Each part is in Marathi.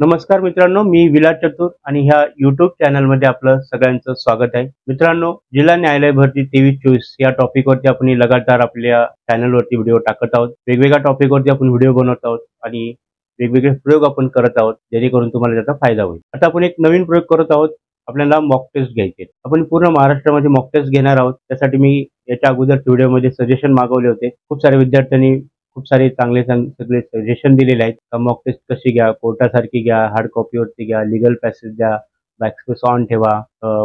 नमस्कार मित्रांनो, मी विलास चतुर आणि ह्या YouTube चॅनलमध्ये आपलं सगळ्यांचं स्वागत आहे. मित्रांनो, जिल्हा न्यायालय भरती 23-24 या टॉपिकवरती आपण लगातार आपल्या चॅनलवरती व्हिडिओ टाकत आहोत. वेगवेगळ्या टॉपिकवरती आपण व्हिडिओ बनवत आहोत आणि वेगवेगळे प्रयोग आपण करत आहोत, जेणेकरून तुम्हाला त्याचा फायदा होईल. आता आपण एक नवीन प्रयोग करत आहोत. आपल्याला मॉक टेस्ट घ्यायचे. आपण पूर्ण महाराष्ट्रामध्ये मॉक टेस्ट घेणार आहोत. त्यासाठी मी याच्या अगोदर व्हिडिओमध्ये सजेशन मागवले होते. खूप सारे विद्यार्थ्यांनी खूप सारे चांगले सगळे सजेशन दिलेले आहेत. मॉक टेस्ट कशी घ्या, कोर्टासारखी घ्या, हार्ड कॉपीवरती घ्या, लीगल पॅसेज द्या, बॅकस्पेस ऑन ठेवा,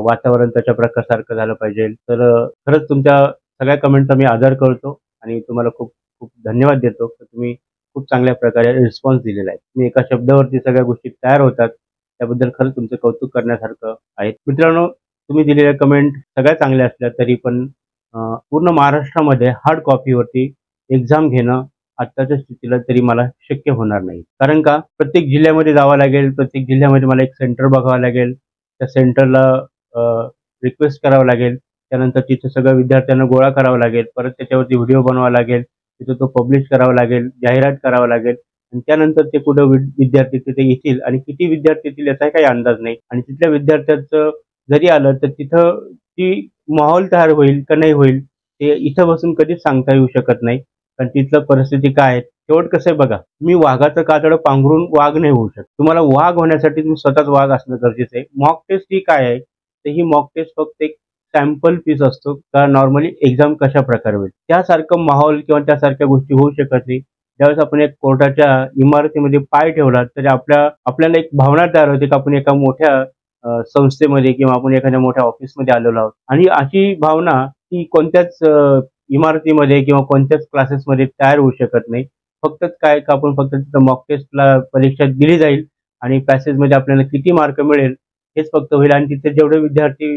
वातावरण त्याच्या प्रकारसारखं झालं पाहिजे. तर खरंच तुमच्या सगळ्या कमेंटचा मी आदर करतो आणि तुम्हाला खूप खूप धन्यवाद देतो. तुम्ही खूप चांगल्या प्रकारे रिस्पॉन्स दिलेला आहे. तुम्ही एका शब्दावरती सगळ्या गोष्टी तयार होतात, त्याबद्दल खरंच तुमचं कौतुक करण्यासारखं आहे. मित्रांनो, तुम्ही दिलेल्या कमेंट सगळ्या चांगल्या असल्या तरी पण पूर्ण महाराष्ट्रामध्ये हार्ड कॉपीवरती एक्झाम घेणं आत्ताच्या स्थितीला तरी मला शक्य होणार नाही. कारण का, प्रत्येक जिल्ह्यामध्ये जावं लागेल, प्रत्येक जिल्ह्यामध्ये मला एक सेंटर बघावं लागेल, त्या सेंटरला रिक्वेस्ट करावं लागेल, त्यानंतर तिथं सगळं विद्यार्थ्यांना गोळा करावं लागेल, परत त्याच्यावरती व्हिडिओ बनवावा लागेल, तिथं तो पब्लिश करावा लागेल, जाहिरात करावं लागेल आणि त्यानंतर ते कुठं विद्यार्थी तिथे येतील आणि किती विद्यार्थी येतील याचा काही अंदाज नाही. आणि तिथल्या विद्यार्थ्यांचं जरी आलं तर तिथं ती माहोल तयार होईल का नाही होईल ते इथं बसून कधीच सांगता येऊ शकत नाही. कारण तिथलं परिस्थिती काय आहे, शेवट कसं आहे बघा, तुम्ही वाघाचं कातडं पांघरून वाघ नाही होऊ शकत. तुम्हाला वाघ होण्यासाठी तुम्ही स्वतःच वाघ असणं गरजेचं आहे. मॉक टेस्ट ही काय आहे, तर ही मॉक टेस्ट फक्त एक सॅम्पल पीस असतो का नॉर्मली एक्झाम कशा प्रकारे होईल त्यासारखं माहोल किंवा त्यासारख्या गोष्टी होऊ शकत नाही. ज्यावेळेस आपण एक कोर्टाच्या इमारतीमध्ये पाय ठेवला तरी आपल्याला एक भावना तयार होते की आपण एका मोठ्या संस्थेमध्ये किंवा आपण एखाद्या मोठ्या ऑफिसमध्ये आलेलो आहोत. आणि अशी भावना ही कोणत्याच इमारतीमध्ये किंवा कोणत्याच क्लासेसमध्ये तयार होऊ शकत नाही. फक्त काय का आपण फक्त तिथं मॉक टेस्टला परीक्षा दिली जाईल आणि पॅसेजमध्ये आपल्याला किती मार्क मिळेल हेच फक्त होईल आणि तिथे जेवढे विद्यार्थी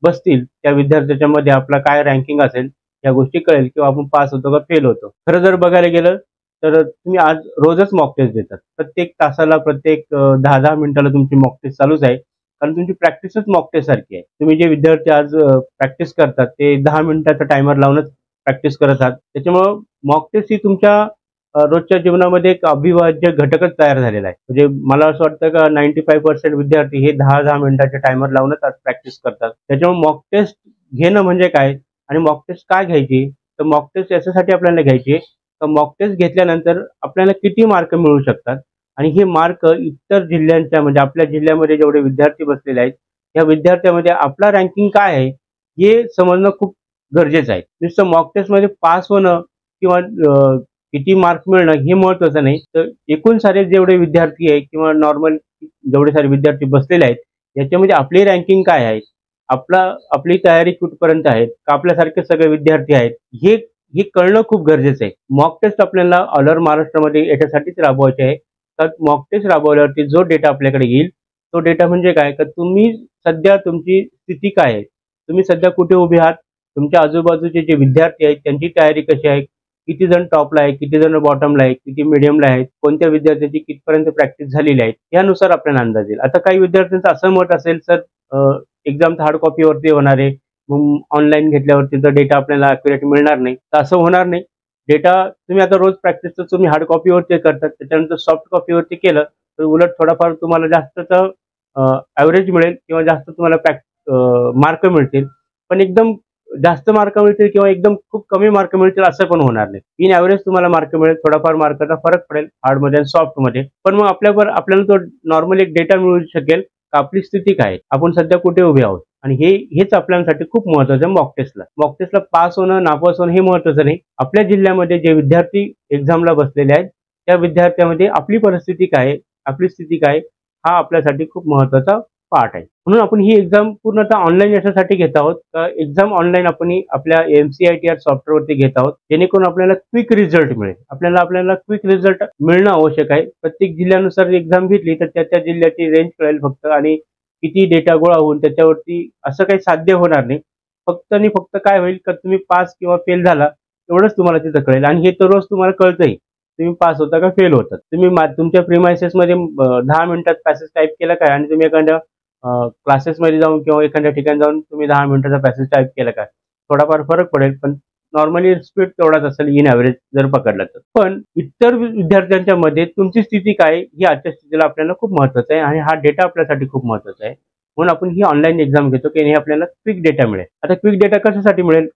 बसतील त्या विद्यार्थ्याच्या मध्ये आपला काय रँकिंग असेल या गोष्टी कळेल किंवा आपण पास होतो का फेल होतो. खरं जर बघायला गेलं तर तुम्ही आज रोजच मॉक टेस्ट देतात. प्रत्येक तासाला प्रत्येक 10-10 मिनिटाला तुमची मॉक टेस्ट चालूच आहे. कारण तुमची प्रॅक्टिसच मॉक टेस्ट सारखी आहे. तुम्ही जे विद्यार्थी आज प्रॅक्टिस करतात ते 10 मिनिटाचा टायमर लावूनच प्रॅक्टिस करत आहात. त्याच्यामुळं मॉक टेस्ट ही तुमच्या रोजच्या जीवनामध्ये एक अविभाज्य घटकच तयार झालेला आहे. म्हणजे मला असं वाटतं का 95% विद्यार्थी हे 10-10 मिनिटाचे टायमर लावूनच आज प्रॅक्टिस करतात. त्याच्यामुळे मॉक टेस्ट घेणं म्हणजे काय आणि मॉक टेस्ट का घ्यायची, तर मॉक टेस्ट याच्यासाठी आपल्याला घ्यायची तर मॉक टेस्ट घेतल्यानंतर आपल्याला किती मार्क मिळू शकतात आणि हे मार्क इतर जिल्ह्यांच्या म्हणजे आपल्या जिल्ह्यामध्ये जेवढे विद्यार्थी बसलेले आहेत या विद्यार्थ्यामध्ये आपला रँकिंग काय आहे हे समजणं खूप गरजेचं आहे. नुसतं मॉक टेस्टमध्ये पास होणं किंवा किती मार्क मिळणं हे महत्वाचं नाही, तर एकूण सारे जेवढे विद्यार्थी आहे किंवा नॉर्मल जेवढे सारे विद्यार्थी बसलेले आहेत याच्यामध्ये आपली रँकिंग काय आहे, आपली तयारी कुठपर्यंत आहे का आपल्यासारखे सगळे विद्यार्थी आहेत हे हे कळणं खूप गरजेचं आहे. मॉक टेस्ट आपल्याला ऑल ओव्हर महाराष्ट्रामध्ये याच्यासाठीच राबवायचे आहे. तर मॉक टेस्ट राबवल्यावरती जो डेटा आपल्याकडे येईल तो डेटा म्हणजे काय तर तुम्ही सध्या तुमची स्थिती काय आहे, तुम्ही सध्या कुठे उभे आहात, तुमच्या आजूबाजूचे जे विद्यार्थी आहेत त्यांची तयारी कशी आहे, किती जण टॉपला आहे, किती जण बॉटमला आहे, किती मिडियमला आहेत, कोणत्या विद्यार्थ्यांची कितपर्यंत प्रॅक्टिस झालेली आहे यानुसार आपल्याला अंदाज येईल. आता काही विद्यार्थ्यांचं असं मत असेल सर एक्झाम हार्ड कॉपीवरती होणार आहे, मग ऑनलाईन घेतल्यावरती तर डेटा आपल्याला अॅक्युरेट मिळणार नाही, तर असं होणार नाही. डेटा तुम्ही आता रोज प्रॅक्टिस तर तुम्ही हार्ड कॉपीवरती करतात, त्याच्यानंतर सॉफ्ट कॉपीवरती केलं तर उलट थोडाफार तुम्हाला जास्तचं ॲव्हरेज मिळेल किंवा जास्त तुम्हाला मार्क मिळतील. पण एकदम जास्त मार्क मिळतील किंवा एकदम खूप कमी मार्क मिळतील असं पण होणार नाही. इन ॲव्हरेज तुम्हाला मार्क मिळेल, थोडाफार मार्काचा फरक पडेल हार्डमध्ये आणि सॉफ्टमध्ये. पण मग आपल्याला तो नॉर्मल एक डेटा मिळू शकेल आपली स्थिती काय, आपण सध्या कुठे उभे आहोत आणि हेच आपल्यासाठी खूप महत्वाचं आहे. मॉक टेस्टला पास होणं नापास होणं हे महत्वाचं नाही. आपल्या जिल्ह्यामध्ये जे विद्यार्थी एक्झामला बसलेले आहेत त्या विद्यार्थ्यामध्ये आपली परिस्थिती काय, आपली स्थिती काय हा आपल्यासाठी खूप महत्वाचा पार्ट आहे. म्हणून आपण ही एक्झाम पूर्णतः ऑनलाईन याच्यासाठी घेत आहोत. एक्झाम ऑनलाईन आपण आपल्या MCITR सॉफ्टवेअरवरती घेत आहोत जेणेकरून आपल्याला क्विक रिझल्ट मिळेल. आपल्याला क्विक रिझल्ट मिळणं आवश्यक आहे. प्रत्येक जिल्ह्यानुसार एक्झाम घेतली तर त्या जिल्ह्याची रेंज कळेल फक्त आणि किती डेटा गोळा होऊन त्याच्यावरती असं काही साध्य होणार नाही. फक्त आणि फक्त काय होईल का तुम्ही पास किंवा फेल झाला एवढंच तुम्हाला तिथं कळेल आणि हे तर रोज तुम्हाला कळतंही तुम्ही पास होता का फेल होतात. तुम्ही तुमच्या प्रिमायसेसमध्ये 10 मिनिटात पॅसेज टाईप केला काय आणि तुम्ही एखाद्या क्लासेसमध्ये जाऊन किंवा एखाद्या ठिकाणी जाऊन तुम्ही 10 मिनिटाचा पॅसेज टाईप केला काय थोडाफार फरक पडेल. पण नॉर्मली स्पीड तेवढाच असेल इन ॲव्हरेज जर पकडला तर. पण इतर विद्यार्थ्यांच्या मध्ये तुमची स्थिती काय ही आजच्या स्थितीला आपल्याला खूप महत्त्वाचं आहे आणि हा डेटा आपल्यासाठी खूप महत्त्वाचा आहे. म्हणून आपण ही ऑनलाईन एक्झाम घेतो की हे आपल्याला क्विक डेटा मिळेल. आता क्विक डेटा कशासाठी मिळेल?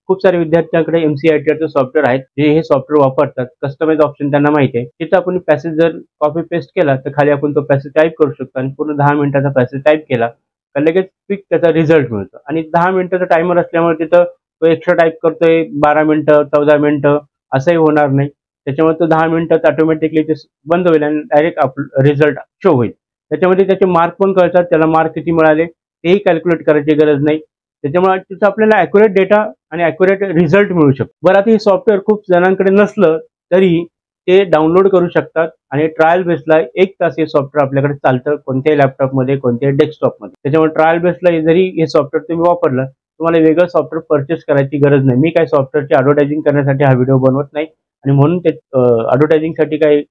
खूप सारे विद्यार्थ्यांकडे MCITRचं सॉफ्टवेअर आहेत जे हे सॉफ्टवेअर वापरतात. कस्टमाइज ऑप्शन त्यांना माहिती आहे. तिथं आपण पॅसेज जर कॉपी पेस्ट केला तर खाली आपण तो पॅसेज टाईप करू शकतो आणि पूर्ण 10 मिनिटाचा पॅसेज टाईप केला तर लगेच क्विक त्याचा रिझल्ट मिळतो. आणि 10 मिनिटाचा टायमर असल्यामुळे तिथं तो एक्स्ट्रा टाईप करतोय 12 मिनिटं 14 मिनिटं असंही होणार नाही. त्याच्यामुळे तो 10 मिनिटात ऑटोमॅटिकली ते बंद होईल आणि डायरेक्ट रिझल्ट शो होईल. त्याच्यामध्ये त्याचे मार्क पण कळतात, त्याला मार्क किती मिळाले तेही कॅल्क्युलेट करायची गरज नाही. त्याच्यामुळे तिथं आपल्याला ॲक्युरेट डेटा आणि ॲक्युरेट रिझल्ट मिळू शकतो. बरं, आता हे सॉफ्टवेअर खूप जणांकडे नसलं तरी ते डाउनलोड करू शकतात आणि ट्रायल बेसला 1 तास हे सॉफ्टवेअर आपल्याकडे चालतं कोणत्याही लॅपटॉपमध्ये, कोणत्याही डेस्कटॉपमध्ये. त्याच्यामुळे ट्रायल बेसला जरी हे सॉफ्टवेअर तुम्ही वापरलं तुम्हाला वेगळं सॉफ्टवेअर परचेस करायची गरज नाही. मी काही सॉफ्टवेअरची ॲडव्हर्टायझिंग करण्यासाठी हा व्हिडिओ बनवत नाही आणि म्हणून ते ॲडव्हर्टायझिंगसाठी काही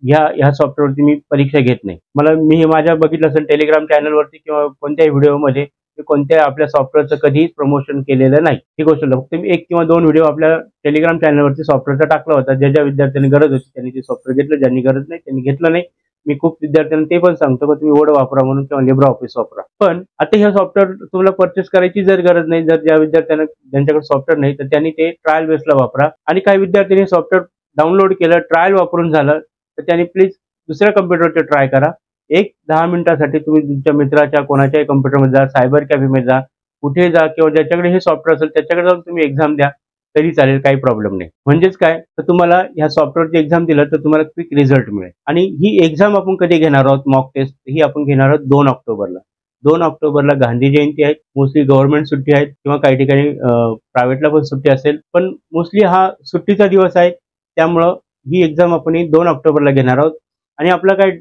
ह्या सॉफ्टवेअरची मी परीक्षा घेत नाही. मी हे माझ्या बघितलं असेल टेलिग्राम चॅनलवरती किंवा कोणत्याही व्हिडिओमध्ये मी कोणत्या आपल्या सॉफ्टवेअरचं कधीच प्रमोशन केलेलं नाही. ही गोष्ट फक्त मी 1 किंवा 2 व्हिडिओ आपल्या टेलिग्राम चॅनलवरती सॉफ्टवेअरचा टाकला होता. ज्या विद्यार्थ्यांनी गरज होती त्यांनी ते सॉफ्टवेअर घेतलं, ज्यांनी गरज नाही त्यांनी घेतलं नाही. मी खूप विद्यार्थ्यांना ते पण सांगतो की तुम्ही वर्ड वापरा म्हणून किंवा LibreOffice वापरा. पण आता हे सॉफ्टवेअर तुम्हाला परचेस करायची जर गरज नाही, जर ज्या विद्यार्थ्यांना ज्यांच्याकडे सॉफ्टवेअर नाही तर त्यांनी ते ट्रायल बेसला वापरा. आणि काही विद्यार्थ्यांनी सॉफ्टवेअर डाउनलोड केलं, ट्रायल वापरून झालं तर त्यांनी प्लीज दुसऱ्या कम्प्युटरवर ट्राय करा. 10 मिनिटासाठी तुम्ही तुमच्या मित्राच्या कोणाच्याही कम्प्युटरमध्ये जा, सायबर कॅफेमध्ये जा, कुठे जा किंवा ज्याच्याकडे हे सॉफ्टवेअर असेल त्याच्याकडे जाऊन तुम्ही एक्झाम द्या तरी चालेल, काही प्रॉब्लेम नाही. म्हणजेच काय तर तुम्हाला ह्या सॉफ्टवेअरची एक्झाम दिलं तर तुम्हाला क्विक रिझल्ट मिळेल. आणि ही एक्झाम आपण कधी घेणार आहोत मॉक टेस्ट ही आपण घेणार आहोत 2 ऑक्टोबरला. 2 ऑक्टोबरला गांधी जयंती आहे. मोस्टली गव्हर्नमेंट सुट्टी आहे किंवा काही ठिकाणी प्रायव्हेटला पण सुट्टी असेल. पण मोस्टली हा सुट्टीचा दिवस आहे त्यामुळं ही एक्झाम आपण 2 ऑक्टोबरला घेणार आहोत. आणि आपला काही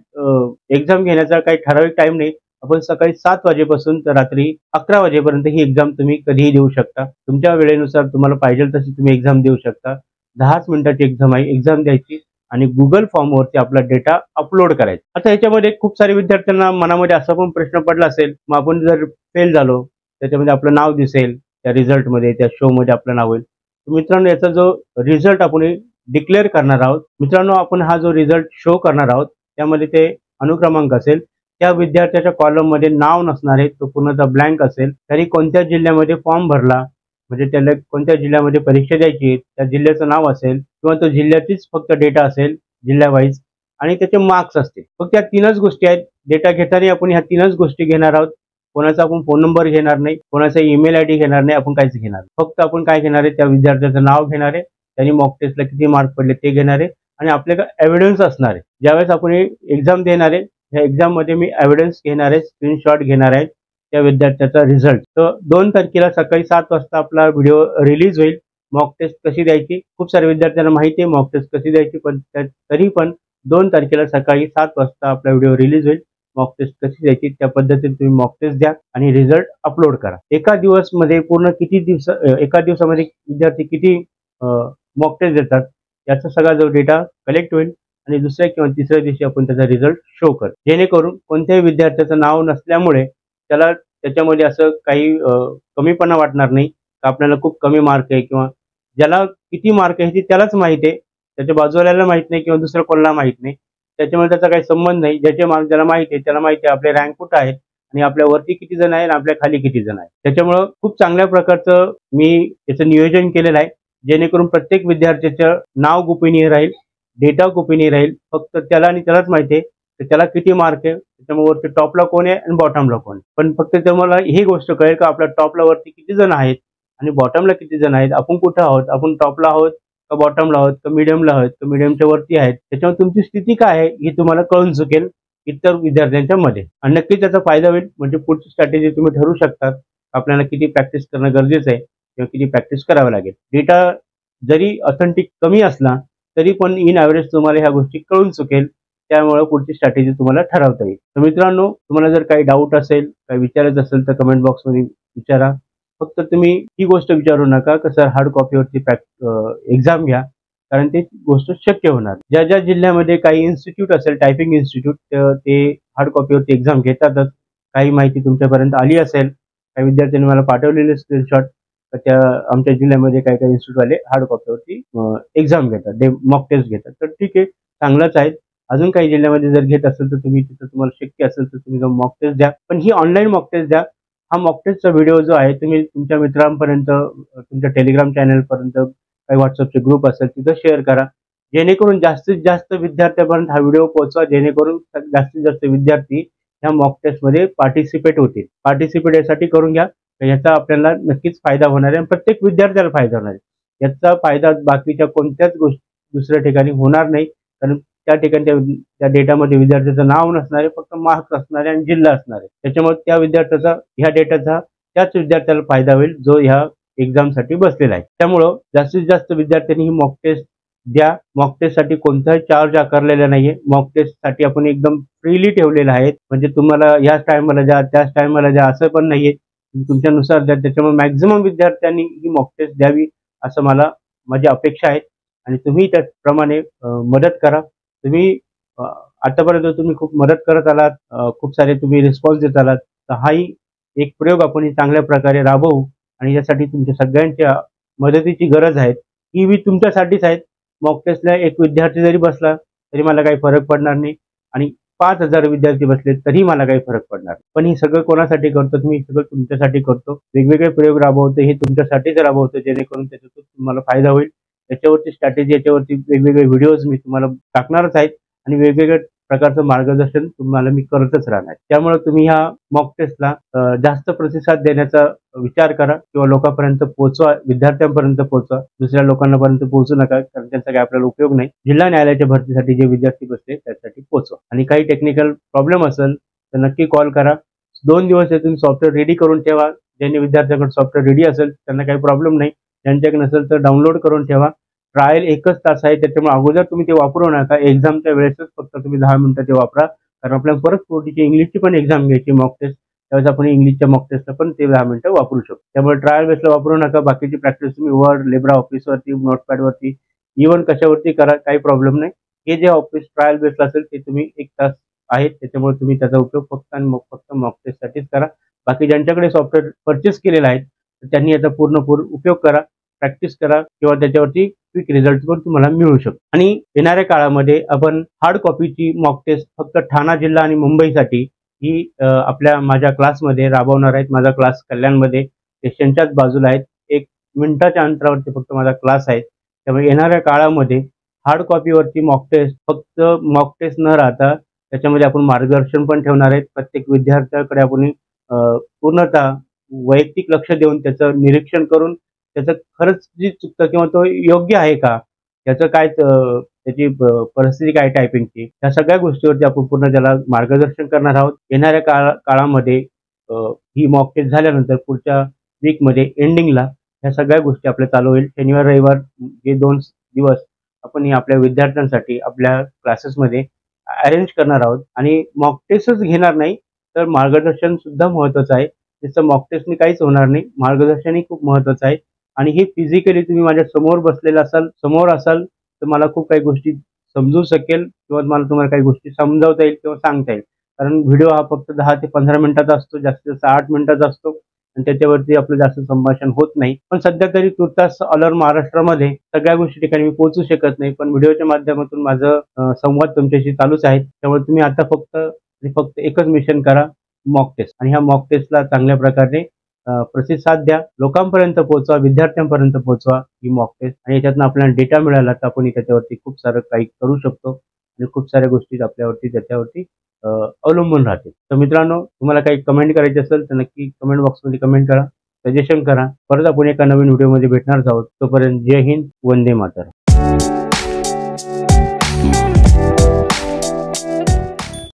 एक्झाम घेण्याचा काही ठराविक टाइम नाही. आपण सकाळी 7 वाजेपासून तर रात्री 11 वाजेपर्यंत ही एक्झाम तुम्ही कधीही देऊ शकता. तुमच्या वेळेनुसार तुम्हाला पाहिजे तशी तुम्ही एक्झाम देऊ शकता. 10च मिनिटाची एक्झाम आहे. एक्झाम द्यायची आणि Google फॉर्मवरती आपला डेटा अपलोड करायचा. आता ह्याच्यामध्ये खूप सारे विद्यार्थ्यांना मनामध्ये असा पण प्रश्न पडला असेल, मग आपण जर फेल झालो त्याच्यामध्ये आपलं नाव दिसेल त्या रिझल्टमध्ये, त्या शोमध्ये आपलं नाव होईल. मित्रांनो, याचा जो रिझल्ट आपण डिक्लेअर करणार आहोत, मित्रांनो आपण हा जो रिझल्ट शो करणार आहोत त्यामध्ये ते अनुक्रमांक असेल. त्या विद्यार्थ्याच्या कॉलममध्ये नाव नसणार आहे, तो पूर्णतः ब्लँक असेल. तरी कोणत्या जिल्ह्यामध्ये फॉर्म भरला म्हणजे त्याला कोणत्या जिल्ह्यामध्ये परीक्षा द्यायची त्या जिल्ह्याचं नाव असेल किंवा तो जिल्ह्याचीच फक्त डेटा असेल जिल्ह्यावाईज आणि त्याचे मार्क्स असतील. फक्त या 3च गोष्टी आहेत. डेटा घेताना आपण ह्या 3च गोष्टी घेणार आहोत. कोणाचा आपण फोन नंबर घेणार नाही, कोणाचा ईमेल ID घेणार नाही, आपण काहीच घेणार नाही. फक्त आपण काय घेणार आहे त्या विद्यार्थ्याचं नाव घेणार आहे, त्यांनी मॉक टेस्टला किती मार्क पडले ते घेणार आहे आणि आपल्याकडे एव्हिडन्स असणार आहे. ज्यावेळेस आपण एक्झाम देणार आहे ह्या एक्झाममध्ये मी एव्हिडन्स घेणार आहे, स्क्रीनशॉट घेणार आहे त्या विद्यार्थ्याचा रिझल्ट. तर 2 तारखेला सकाळी 7 वाजता आपला व्हिडिओ रिलीज होईल. मॉक टेस्ट कशी द्यायची खूप साऱ्या विद्यार्थ्यांना माहिती आहे मॉक टेस्ट कशी द्यायची, पण तरी पण 2 तारखेला सकाळी 7 वाजता आपला व्हिडिओ रिलीज होईल. मॉक टेस्ट कशी द्यायची त्या पद्धतीने तुम्ही मॉक टेस्ट द्या आणि रिझल्ट अपलोड करा. एका दिवसामध्ये विद्यार्थी किती मॉक टेस्ट देतात याचा सगळा जो डेटा कलेक्ट होईल आणि दुसऱ्या किंवा तिसऱ्या दिवशी आपण त्याचा रिझल्ट शो करू. जेणेकरून कोणत्याही विद्यार्थ्याचं नाव नसल्यामुळे त्याला त्याच्यामध्ये असं काही कमीपणा वाटणार नाही का आपल्याला खूप कमी मार्क आहे किंवा ज्याला किती मार्क आहे ते त्यालाच माहिती आहे, त्याच्या बाजूवाल्याला माहित नाही किंवा दुसऱ्या कोणाला माहित नाही. त्याच्यामुळे त्याचा काही संबंध नाही. ज्याचे मार्क ज्याला माहिती आहे त्याला माहिती आहे आपले रँक कुठं आहेत आणि आपल्या वरती किती जण आहेत आणि आपल्या खाली किती जण आहेत. त्याच्यामुळं खूप चांगल्या प्रकारचं मी याचं नियोजन केलेलं आहे जेणेकरून प्रत्येक विद्यार्थ्याचं नाव गोपनीय राहील, डेटा गोपनीय राहील. फक्त त्याला आणि त्यालाच माहिती आहे तर त्याला किती मार्क आहे, त्याच्यामुळे वरती टॉपला कोण आहे आणि बॉटमला कोण आहे. पण फक्त तुम्हाला ही गोष्ट कळेल का आपल्या टॉपला वरती किती जण आहेत आणि बॉटमला किती जण आहेत, आपण कुठं आहोत, आपण टॉपला आहोत का बॉटमला आहोत का मिडियमला आहोत का मिडियमच्या वरती आहेत. त्याच्यामुळे तुमची स्थिती काय आहे ही तुम्हाला कळून चुकेल इतर विद्यार्थ्यांच्या मध्ये आणि नक्कीच त्याचा फायदा होईल. म्हणजे पुढची स्ट्रॅटेजी तुम्ही ठरवू शकता आपल्याला किती प्रॅक्टिस करणं गरजेचं आहे किंवा किती प्रॅक्टिस करावं लागेल. डेटा जरी ऑथेंटिक कमी असला तरी पण इन ॲव्हरेज तुम्हाला ह्या गोष्टी कळून चुकेल. त्यामुळे पुढची स्ट्रॅटेजी तुम्हाला ठरवता येईल. तर मित्रांनो, तुम्हाला जर काही डाऊट असेल काही विचारायचं असेल तर कमेंट बॉक्समध्ये विचारा. फक्त तुम्ही ही गोष्ट विचारू नका की सर हार्ड कॉपीवरती एक्झाम घ्या, कारण ते गोष्ट शक्य होणार. ज्या ज्या जिल्ह्यामध्ये काही इन्स्टिट्यूट असेल टायपिंग इन्स्टिट्यूट ते हार्ड कॉपीवरती एक्झाम घेतातच. काही माहिती तुमच्यापर्यंत आली असेल, काही विद्यार्थ्यांनी मला पाठवलेले स्क्रीनशॉट त्या आमच्या जिल्ह्यामध्ये काही काही इन्स्टिट्यूटवाले हार्ड कॉपीवरती एक्झाम घेतात, मॉक टेस्ट घेतात. तर ठीक आहे, चांगलंच आहे. अजून काही जिल्ह्यामध्ये जर घेत असेल तर तुम्ही तिथं तुम्हाला शक्य असेल तर तुम्ही जाऊन मॉक टेस्ट द्या. पण ही ऑनलाईन मॉक टेस्ट द्या. हा मॉक टेस्टचा व्हिडिओ जो आहे तुम्ही तुमच्या मित्रांपर्यंत, तुमच्या टेलिग्राम चॅनलपर्यंत, काही व्हॉट्सअपचे ग्रुप असेल तिथं शेअर करा. जेणेकरून जास्तीत जास्त विद्यार्थ्यांपर्यंत हा व्हिडिओ पोहोचवा, जेणेकरून जास्तीत जास्त विद्यार्थी ह्या मॉक टेस्टमध्ये पार्टिसिपेट होतील. पार्टिसिपेट यासाठी करून घ्या, याचा आपल्याला नक्कीच फायदा होणार आहे आणि प्रत्येक विद्यार्थ्याला फायदा होणार आहे. याचा फायदा बाकीच्या कोणत्याच गोष्टी दुसऱ्या ठिकाणी होणार नाही, कारण त्या ठिकाणी त्या डेटामध्ये विद्यार्थ्याचं नाव नसणार आहे, फक्त मार्क्स असणार आहे आणि जिल्हा असणार आहे. त्याच्यामुळे त्या विद्यार्थ्याचा, ह्या डेटाचा त्याच विद्यार्थ्याला फायदा होईल जो ह्या एक्झामसाठी बसलेला आहे. त्यामुळं जास्तीत जास्त विद्यार्थ्यांनी ही मॉक टेस्ट द्या. मॉक टेस्टसाठी कोणताही चार्ज आकारलेला नाहीये. मॉक टेस्टसाठी आपण एकदम फ्रीली ठेवलेलं आहे. म्हणजे तुम्हाला याच टायमाला द्या, त्याच टायमाला द्या असं पण नाहीये. तुमच्यानुसार द्या. त्याच्यामुळे मॅक्झिमम विद्यार्थ्यांनी ही मॉक टेस्ट द्यावी असं माझी अपेक्षा आहे आणि तुम्ही त्याप्रमाणे मदत करा. तुम्ही आतापर्यंत तुम्ही खूप मदत करत आलात, खूप सारे तुम्ही रिस्पॉन्स देत आलात. तर हाही एक प्रयोग आपण चांगल्या प्रकारे राबवू आणि यासाठी तुमच्या सगळ्यांच्या मदतीची गरज आहे. ही बी तुमच्यासाठीच आहे. मॉक टेस्टला एक विद्यार्थी जरी बसला तरी मला काही फरक पडणार नाही आणि 5,000 विद्यार्थी बसले तरी मला काही फरक पडणार नाही. पण हे सगळं कोणासाठी करतो? मी सगळं तुमच्यासाठी करतो. वेगवेगळे प्रयोग राबवतो, हे तुमच्यासाठीच राबवतो, जेणेकरून त्याच्यातून तुम्हाला फायदा होईल. याच्यावरती स्ट्रॅटेजी, याच्यावरती वेगवेगळे व्हिडिओज मी तुम्हाला टाकणारच आहेत आणि वेगवेगळ्या प्रकारचं मार्गदर्शन तुम्हाला मी करतच राहणार. त्यामुळे तुम्ही ह्या मॉक टेस्टला जास्त प्रतिसाद देण्याचा विचार करा किंवा लोकांपर्यंत पोहोचवा, विद्यार्थ्यांपर्यंत पोहोचवा. दुसऱ्या लोकांपर्यंत पोहोचू नका, कारण त्यांचा काही आपल्याला उपयोग नाही. जिल्हा न्यायालयाच्या भरतीसाठी जे विद्यार्थी बसले त्यासाठी पोहोचवा. आणि काही टेक्निकल प्रॉब्लेम असेल तर नक्की कॉल करा. 2 दिवस तुम्ही सॉफ्टवेअर रेडी करून ठेवा. ज्यांनी विद्यार्थ्यांकडे सॉफ्टवेअर रेडी असेल त्यांना काही प्रॉब्लेम नाही. ज्यांच्याकडे नसेल तर डाउनलोड करून ठेवा. ट्रायल 1च तास आहे, त्याच्यामुळे अगोदर तुम्ही ते वापरू नका. एक्झामच्या वेळेसच फक्त तुम्ही 10 मिनिटं ते वापरा, कारण आपल्याला परत पुढची इंग्लिशची पण एक्झाम घ्यायची मॉक टेस्ट. त्यावेळेस आपण इंग्लिशच्या मॉक टेस्टला पण ते 10 मिनिटं वापरू शकतो. त्यामुळे ट्रायल बेसला वापरू नका. बाकीची प्रॅक्टिस तुम्ही वर्ड, लेब्रा ऑफिसवरती, नोटपॅडवरती, इव्हन कशावरती करा, काही प्रॉब्लेम नाही. हे जे ऑफिस ट्रायल बेसला असेल ते तुम्ही 1 तास आहेत, त्याच्यामुळे तुम्ही त्याचा उपयोग फक्त आणि फक्त मॉक टेस्टसाठीच करा. बाकी ज्यांच्याकडे सॉफ्टवेअर परचेस केलेला आहे त्यांनी याचा पूर्ण उपयोग करा, प्रॅक्टिस करा किंवा त्याच्यावरती क्विक रिझल्ट पण तुम्हाला मिळू शकतो. आणि येणाऱ्या काळामध्ये आपण हार्ड कॉपीची मॉक टेस्ट फक्त ठाणा जिल्हा आणि मुंबईसाठी ही माझ्या क्लासमध्ये राबवणार आहेत. माझा क्लास कल्याणमध्ये स्टेशनच्याच बाजूला आहे. 1 मिनिटाच्या अंतरावरती फक्त माझा क्लास आहे. त्यामुळे येणाऱ्या काळामध्ये हार्ड कॉपीवरती मॉक टेस्ट, फक्त मॉक टेस्ट न राहता त्याच्यामध्ये आपण मार्गदर्शन पण ठेवणार आहेत. प्रत्येक विद्यार्थ्याकडे आपण पूर्णतः वैयक्तिक लक्ष देऊन त्याचं निरीक्षण करून त्याचं खरंच जी चुकतं किंवा तो योग्य आहे का, त्याचं काय त्याची परिस्थिती काय टायपिंगची, ह्या सगळ्या गोष्टीवरती आपण पूर्ण त्याला मार्गदर्शन करणार आहोत. येणाऱ्या काळामध्ये ही मॉक टेस्ट झाल्यानंतर पुढच्या वीकमध्ये एंडिंगला ह्या सगळ्या गोष्टी आपल्या चालू होईल. शनिवार रविवार हे 2 दिवस आपण हे आपल्या विद्यार्थ्यांसाठी आपल्या क्लासेसमध्ये अरेंज करणार आहोत. आणि मॉक टेस्टच घेणार नाही तर मार्गदर्शन सुद्धा महत्त्वाचं आहे. त्याचं मॉक टेस्टने काहीच होणार नाही, मार्गदर्शनही खूप महत्त्वाचं आहे. आणि हे फिजिकली तुम्ही माझ्या समोर असाल तर मला खूप काही गोष्टी समजू शकेल किंवा मला तुम्हाला काही गोष्टी समजावता येईल किंवा सांगता येईल. कारण व्हिडिओ हा फक्त 10 ते 15 मिनिटाचा असतो, जास्तीत जास्त 8 मिनिटाचा असतो आणि त्याच्यावरती आपलं जास्त संभाषण होत नाही. पण सध्या तरी तुर्तास ऑल ओव्हर महाराष्ट्रामध्ये सगळ्या गोष्टी ठिकाणी मी पोहोचू शकत नाही, पण व्हिडिओच्या माध्यमातून माझं संवाद तुमच्याशी चालूच आहे. त्यामुळे तुम्ही आता फक्त एकच मिशन करा, मॉक टेस्ट. आणि ह्या मॉक टेस्टला चांगल्या प्रकारे प्रतिसाद द्या, लोकांपर्यंत पोहोचवा, विद्यार्थ्यांपर्यंत पोहोचवा ही मॉक टेस्ट. आणि याच्यातनं आपल्याला डेटा मिळाला तर आपण त्याच्यावरती खूप सारं काही करू शकतो आणि खूप साऱ्या गोष्टी त्याच्यावरती अवलंबून राहतील. तर मित्रांनो, तुम्हाला काही कमेंट करायची असेल तर नक्की कमेंट बॉक्समध्ये कमेंट करा, सजेशन करा. परत आपण एका नवीन व्हिडिओमध्ये भेटणार आहोत. तोपर्यंत जय हिंद, वंदे मातरम.